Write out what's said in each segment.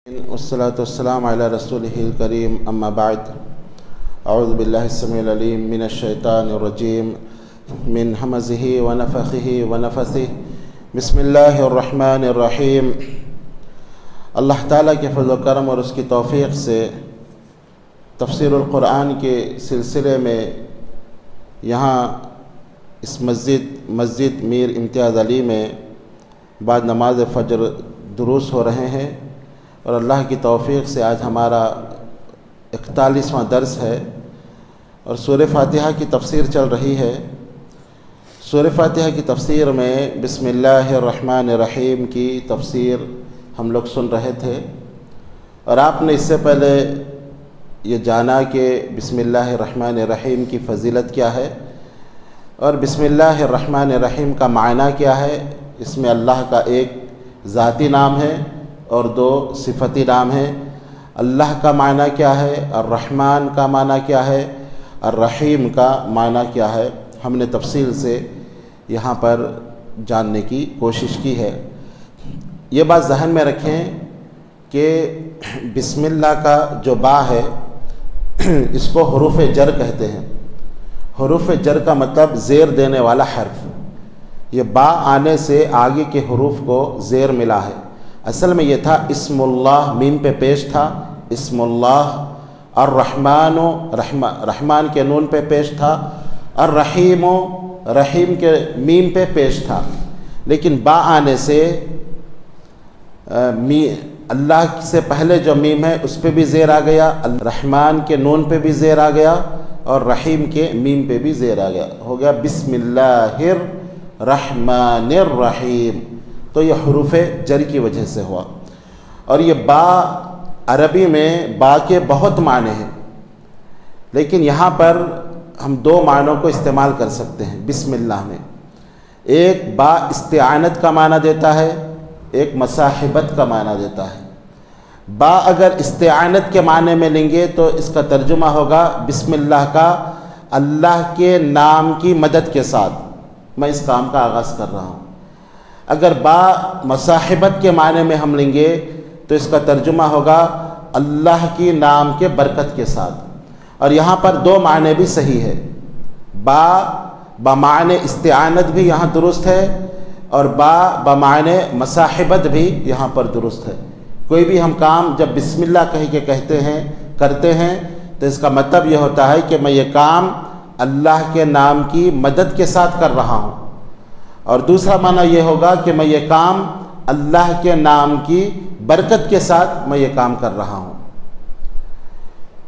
والصلاة والسلام على رسوله الكريم أما بعد أعوذ بالله السميع العليم من الشيطان الرجيم من همزه ونفخه ونفثه بسم الله الرحمن الرحیم۔ اللہ تعالیٰ کے فضل و کرم اور اس کی توفیق سے تفسیر القرآن کے سلسلے میں یہاں اس مسجد میر امتیاز علی میں بعد نماز فجر دروس ہو رہے ہیں، اور اللہ کی توفیق سے آج ہمارا 41واں درس ہے اور سورہ فاتحہ کی تفسیر چل رہی ہے۔ سورہ فاتحہ کی تفسیر میں بسم اللہ الرحمن الرحیم کی تفسیر ہم لوگ سن رہے تھے، اور آپ نے اس سے پہلے یہ جانا کہ بسم اللہ الرحمن الرحیم کی فضیلت کیا ہے اور بسم اللہ الرحمن الرحیم کا معنی کیا ہے۔ اس میں اللہ کا ایک ذاتی نام ہے اور دو صفتی نام ہیں۔ اللہ کا معنی کیا ہے، الرحمن کا معنی کیا ہے، الرحیم کا معنی کیا ہے، ہم نے تفصیل سے یہاں پر جاننے کی کوشش کی ہے۔ یہ بات ذہن میں رکھیں کہ بسم اللہ کا جو با ہے اس کو حروف جر کہتے ہیں۔ حروف جر کا مطلب زیر دینے والا حرف۔ یہ با آنے سے آگے کے حروف کو زیر ملا ہے۔ اصل میں یہ تھا اسم اللہ، میم پہ پیش تھا اسم اللہ، الرحمن رحمان کے نون پہ پیش تھا، الرحیم رحیم کے میم پہ پیش تھا، لیکن با آنے سے اللہ سے پہلے جو میم ہے اس پہ بھی زیر آ گیا، الرحمن کے نون پہ بھی زیر آ گیا اور رحیم کے میم پہ بھی زیر آ گیا، ہو گیا بسم اللہ الرحمن الرحیم۔ تو یہ حروف جر کی وجہ سے ہوا، اور یہ با عربی میں با کے بہت معنی ہیں، لیکن یہاں پر ہم دو معنوں کو استعمال کر سکتے ہیں بسم اللہ میں۔ ایک با استعانت کا معنی دیتا ہے، ایک مصاحبت کا معنی دیتا ہے۔ با اگر استعانت کے معنی میں لیں گے تو اس کا ترجمہ ہوگا بسم اللہ کا اللہ کے نام کی مدد کے ساتھ میں اس کام کا آغاز کر رہا ہوں۔ اگر با مصاحبت کے معنی میں ہم لیں گے تو اس کا ترجمہ ہوگا اللہ کی نام کے برکت کے ساتھ، اور یہاں پر دو معنی بھی صحیح ہے۔ با بمعنی استعانت بھی یہاں درست ہے، اور با بمعنی مصاحبت بھی یہاں پر درست ہے۔ کوئی بھی ہم کام جب بسم اللہ کہہ کے کرتے ہیں تو اس کا مطلب یہ ہوتا ہے کہ میں یہ کام اللہ کے نام کی مدد کے ساتھ کر رہا ہوں، اور دوسرا معنی یہ ہوگا کہ میں یہ کام اللہ کے نام کی برکت کے ساتھ میں یہ کام کر رہا ہوں۔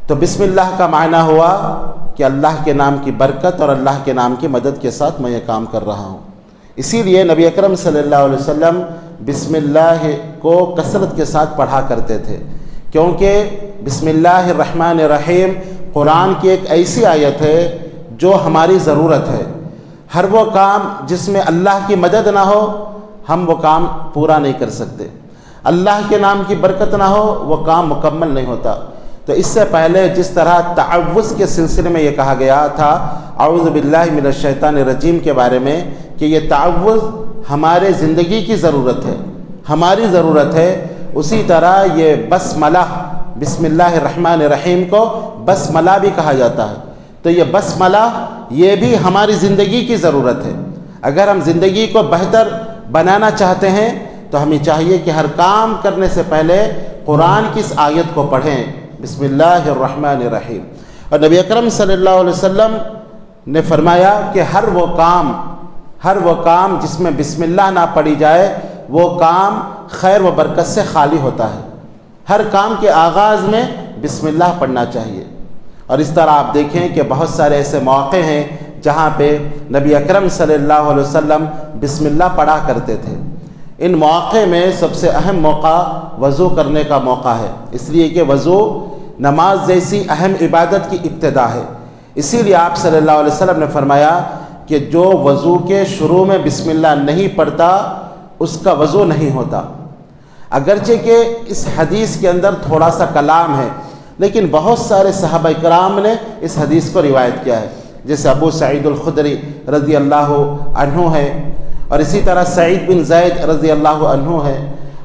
تو بسم اللہ کا معنی ہوا کہ اللہ کے نام کی برکت اور اللہ کے نام کی مدد کے ساتھ میں یہ کام کر رہا ہوں۔ اسی لیے نبی اکرم صلی اللہ علیہ وسلم بسم اللہ کو کثرت کے ساتھ پڑھا کرتے تھے، کیونکہ بسم اللہ الرحمن الرحیم قرآن کی ایک ایسی آیت ہے جو ہماری ضرورت ہے۔ ہر وہ کام جس میں اللہ کی مدد نہ ہو ہم وہ کام پورا نہیں کر سکتے، اللہ کے نام کی برکت نہ ہو وہ کام مکمل نہیں ہوتا۔ تو اس سے پہلے جس طرح تعوذ کے سلسلے میں یہ کہا گیا تھا اعوذ باللہ من الشیطان الرجیم کے بارے میں کہ یہ تعوذ ہمارے زندگی کی ضرورت ہے، ہماری ضرورت ہے، اسی طرح یہ بسملہ بسم اللہ الرحمن الرحیم کو بسملہ بھی کہا جاتا ہے۔ تو یہ بسملہ یہ بھی ہماری زندگی کی ضرورت ہے۔ اگر ہم زندگی کو بہتر بنانا چاہتے ہیں تو ہمیں چاہیے کہ ہر کام کرنے سے پہلے قرآن کی اس آیت کو پڑھیں بسم اللہ الرحمن الرحیم۔ اور نبی اکرم صلی اللہ علیہ وسلم نے فرمایا کہ ہر وہ کام جس میں بسم اللہ نہ پڑھی جائے وہ کام خیر و برکت سے خالی ہوتا ہے۔ ہر کام کے آغاز میں بسم اللہ پڑھنا چاہیے، اور اس طرح آپ دیکھیں کہ بہت سارے ایسے مواقع ہیں جہاں پہ نبی اکرم صلی اللہ علیہ وسلم بسم اللہ پڑھا کرتے تھے۔ ان مواقع میں سب سے اہم موقع وضو کرنے کا موقع ہے، اس لیے کہ وضو نماز جیسی اہم عبادت کی ابتدا ہے۔ اسی لیے آپ صلی اللہ علیہ وسلم نے فرمایا کہ جو وضو کے شروع میں بسم اللہ نہیں پڑھتا اس کا وضو نہیں ہوتا۔ اگرچہ کہ اس حدیث کے اندر تھوڑا سا کلام ہے، لیکن بہت سارے صحابہ کرام نے اس حدیث کو روایت کیا ہے، جیسے ابو سعید الخدری رضی اللہ عنہ ہے، اور اسی طرح سعید بن زید رضی اللہ عنہ ہے،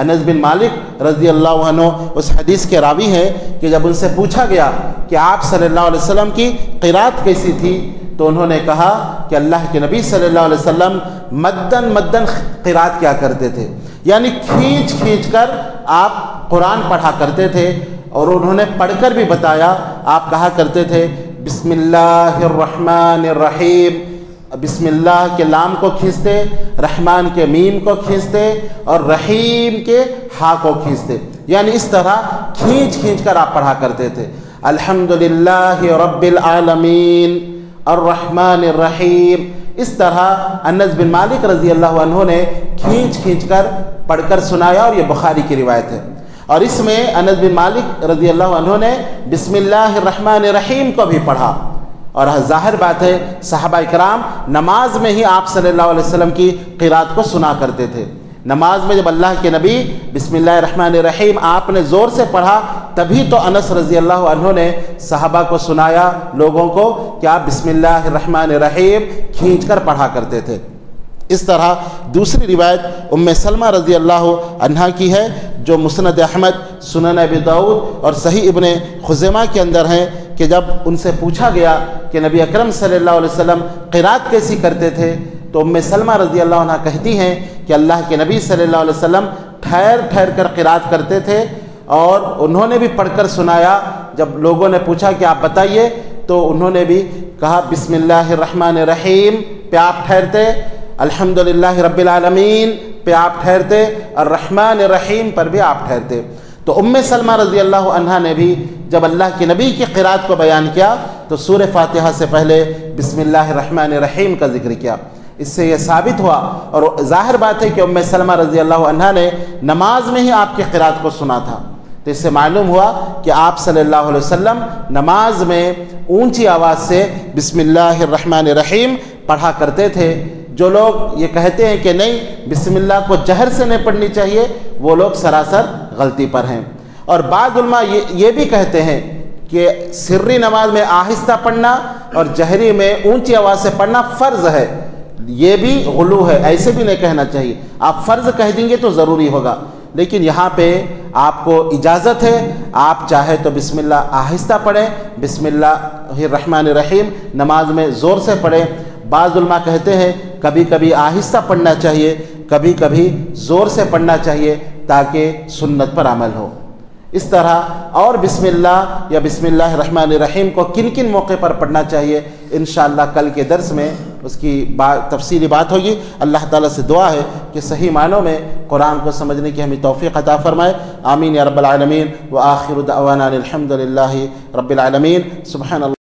انس بن مالک رضی اللہ عنہ اس حدیث کے راوی ہیں کہ جب ان سے پوچھا گیا کہ آپ صلی اللہ علیہ وسلم کی قرات کیسی تھی تو انہوں نے کہا کہ اللہ کے نبی صلی اللہ علیہ وسلم مدن مدن قرات کیا کرتے تھے، یعنی کھینچ کھینچ کر آپ قرآن پڑھا کرتے تھے، اور انہوں نے پڑھ کر بھی بتایا، آپ کہا کرتے تھے بسم اللہ الرحمن الرحیم، بسم اللہ کے لام کو کھینچتے، رحمان کے میم کو کھینچتے اور رحیم کے ہا کو کھینچتے، یعنی اس طرح کھینچ کھینچ کر آپ پڑھا کرتے تھے۔ الحمدللہ رب العالمین الرحمن الرحیم، اس طرح انس بن مالک رضی اللہ عنہ نے کھینچ کھینچ کر پڑھ کر سنایا، اور یہ بخاری کی روایت ہے۔ اور اس میں انس بن مالک رضی اللہ عنہ نے بسم اللہ الرحمن الرحیم کو بھی پڑھا، اور ظاہر بات ہے صحابہ کرام نماز میں ہی آپ صلی اللہ علیہ وسلم کی قرات کو سنا کرتے تھے۔ نماز میں جب اللہ کے نبی بسم اللہ الرحمن الرحیم آپ نے زور سے پڑھا، تبھی تو انس رضی اللہ عنہ نے صحابہ کو سنایا، لوگوں کو، کہ آپ بسم اللہ الرحمن الرحیم کھینچ کر پڑھا کرتے تھے۔ اس طرح دوسری روایت ام سلمہ رضی اللہ عنہا کی ہے، جو مسند احمد، سنن ابی داؤد اور صحیح ابن خزیمہ کے اندر ہیں، کہ جب ان سے پوچھا گیا کہ نبی اکرم صلی اللہ علیہ وسلم قرات کیسی کرتے تھے، تو ام سلمہ رضی اللہ عنہ کہتی ہیں کہ اللہ کے نبی صلی اللہ علیہ وسلم ٹھہر ٹھہر کر قرات کرتے تھے، اور انہوں نے بھی پڑھ کر سنایا۔ جب لوگوں نے پوچھا کہ آپ بتائیے، تو انہوں نے بھی کہا بسم اللہ الرحمن الرحیم پہ آپ ٹھہرتے، الحمدللہ رب العالمین پہ آپ ٹھہرتے، الرحمن الرحیم پر بھی آپ ٹھہرتے۔ تو ام سلمہ رضی اللہ عنہا نے بھی جب اللہ کے نبی کی قرات کو بیان کیا تو سورہ فاتحہ سے پہلے بسم اللہ الرحمن الرحیم کا ذکر کیا۔ اس سے یہ ثابت ہوا، اور ظاہر بات ہے کہ ام سلمہ رضی اللہ عنہا نے نماز میں ہی آپ کی قرات کو سنا تھا، تو اس سے معلوم ہوا کہ آپ صلی اللہ علیہ وسلم نماز میں اونچی آواز سے بسم اللہ الرحمن الرحیم پڑھا کرتے تھے۔ جو لوگ یہ کہتے ہیں کہ نہیں بسم اللہ کو جہر سے نہیں پڑھنی چاہیے، وہ لوگ سراسر غلطی پر ہیں۔ اور بعض علماء یہ بھی کہتے ہیں کہ سری نماز میں آہستہ پڑھنا اور جہری میں اونچی آواز سے پڑھنا فرض ہے، یہ بھی غلو ہے، ایسے بھی نہیں کہنا چاہیے۔ آپ فرض کہہ دیں گے تو ضروری ہوگا، لیکن یہاں پہ آپ کو اجازت ہے، آپ چاہے تو بسم اللہ آہستہ پڑھیں، بسم اللہ الرحمن الرحیم نماز میں زور سے پڑھیں۔ بعض علماء کہتے ہیں کبھی کبھی آہستہ پڑھنا چاہیے، کبھی کبھی زور سے پڑھنا چاہیے، تاکہ سنت پر عمل ہو۔ اس طرح اور بسم اللہ یا بسم اللہ الرحمن الرحیم کو کن کن موقع پر پڑھنا چاہیے، انشاءاللہ کل کے درس میں اس کی تفصیلی بات ہوگی۔ اللہ تعالیٰ سے دعا ہے کہ صحیح معنوں میں قرآن کو سمجھنے کی ہمیں توفیق عطا فرمائے، آمین یا رب العالمین۔ وآخر دعوانا الحمدللہ رب العالمین۔ سبحان اللہ۔